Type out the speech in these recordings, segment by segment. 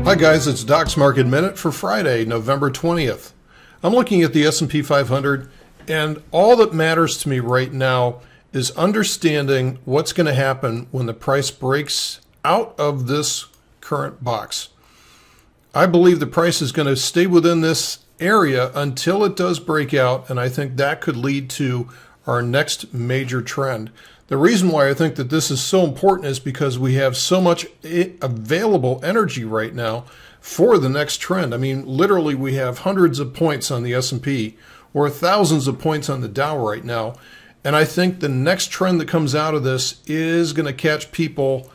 Hi guys, it's Doc's Market Minute for Friday, November 20th. I'm looking at the S&P 500, and all that matters to me right now is understanding what's going to happen when the price breaks out of this current box. I believe the price is going to stay within this area until it does break out, and I think that could lead to our next major trend. The reason why I think that this is so important is because we have so much available energy right now for the next trend. I mean, literally we have hundreds of points on the S&P or thousands of points on the Dow right now. And I think the next trend that comes out of this is going to catch people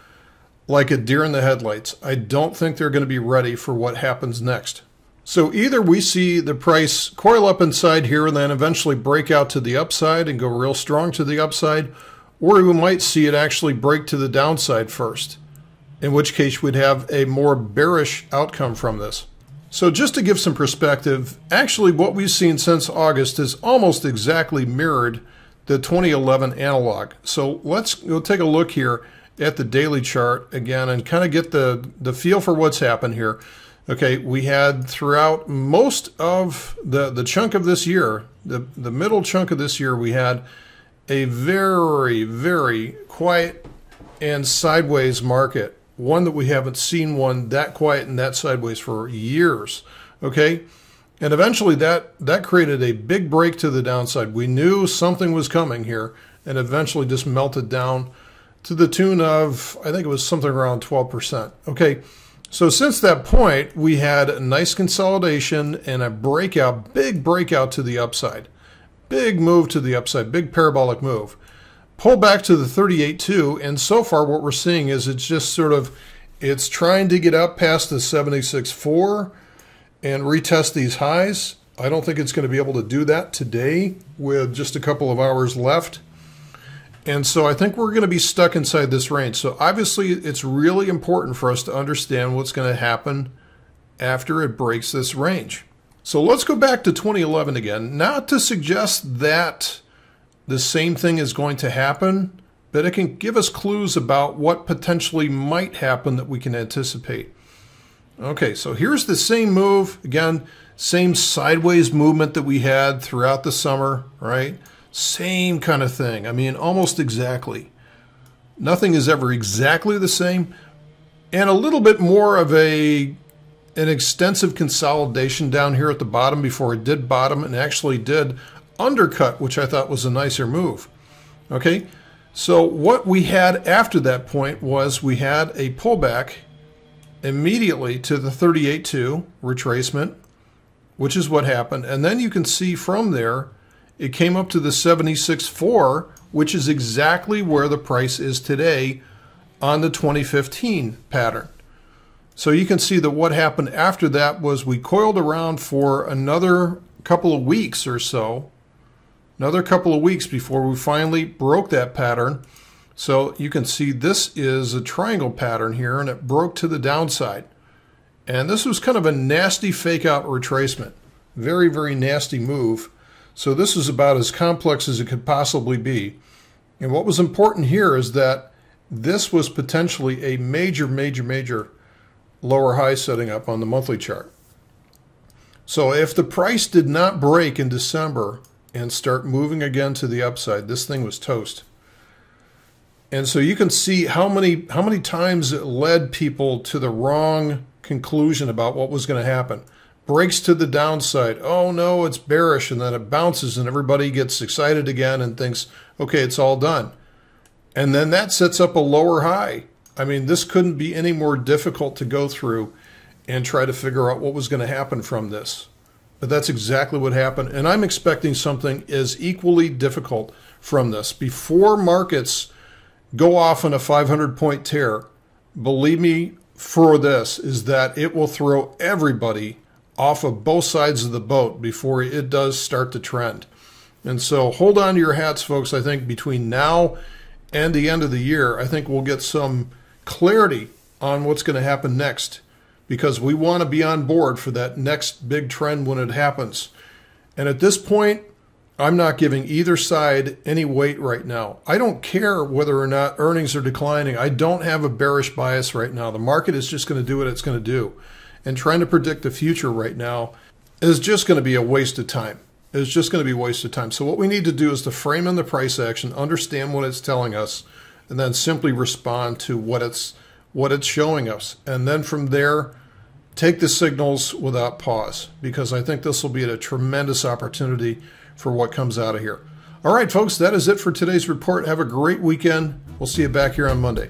like a deer in the headlights. I don't think they're going to be ready for what happens next. So either we see the price coil up inside here and then eventually break out to the upside and go real strong to the upside, or we might see it actually break to the downside first, in which case we'd have a more bearish outcome from this. So just to give some perspective, actually what we've seen since August is almost exactly mirrored the 2011 analog. So let's go take a look here at the daily chart again and kind of get the feel for what's happened here. Okay, we had throughout most of the chunk of this year, the middle chunk of this year, we had a very, very quiet and sideways market. One that we haven't seen one that quiet and that sideways for years. Okay, and eventually that created a big break to the downside. We knew something was coming here, and eventually just melted down to the tune of, I think it was something around 12%. Okay, so since that point, we had a nice consolidation and a breakout, big breakout to the upside. Big move to the upside, big parabolic move. Pull back to the 38.2, and so far what we're seeing is it's just sort of, it's trying to get up past the 76.4 and retest these highs. I don't think it's going to be able to do that today with just a couple of hours left. And so I think we're going to be stuck inside this range. So obviously it's really important for us to understand what's going to happen after it breaks this range. So let's go back to 2011 again, not to suggest that the same thing is going to happen, but it can give us clues about what potentially might happen that we can anticipate. Okay, so here's the same move, again, same sideways movement that we had throughout the summer, right? Same kind of thing. I mean, almost exactly. Nothing is ever exactly the same, and a little bit more of an extensive consolidation down here at the bottom before it did bottom and actually did undercut, which I thought was a nicer move. Okay, so what we had after that point was we had a pullback immediately to the 38.2 retracement, which is what happened. And then you can see from there, it came up to the 76.4, which is exactly where the price is today on the 2015 pattern. So you can see that what happened after that was we coiled around for another couple of weeks or so, another couple of weeks before we finally broke that pattern. So you can see this is a triangle pattern here, and it broke to the downside. And this was kind of a nasty fake out retracement. Very, very nasty move. So this is about as complex as it could possibly be. And what was important here is that this was potentially a major, major, major lower high setting up on the monthly chart. So if the price did not break in December and start moving again to the upside, this thing was toast. And so you can see how many times it led people to the wrong conclusion about what was going to happen. Breaks to the downside. Oh no, it's bearish, and then it bounces and everybody gets excited again and thinks, okay, it's all done. And then that sets up a lower high. I mean, this couldn't be any more difficult to go through and try to figure out what was going to happen from this. But that's exactly what happened. And I'm expecting something as equally difficult from this. Before markets go off on a 500-point tear, believe me for this, is that it will throw everybody off of both sides of the boat before it does start to trend. And so hold on to your hats, folks. I think between now and the end of the year, I think we'll get some clarity on what's going to happen next, because we want to be on board for that next big trend when it happens. And at this point, I'm not giving either side any weight right now. I don't care whether or not earnings are declining. I don't have a bearish bias right now. The market is just going to do what it's going to do. and trying to predict the future right now is just going to be a waste of time. It's just going to be a waste of time. So what we need to do is to frame in the price action, understand what it's telling us, and then simply respond to what it's showing us. And then from there, take the signals without pause, because I think this will be a tremendous opportunity for what comes out of here. All right, folks, that is it for today's report. Have a great weekend. We'll see you back here on Monday.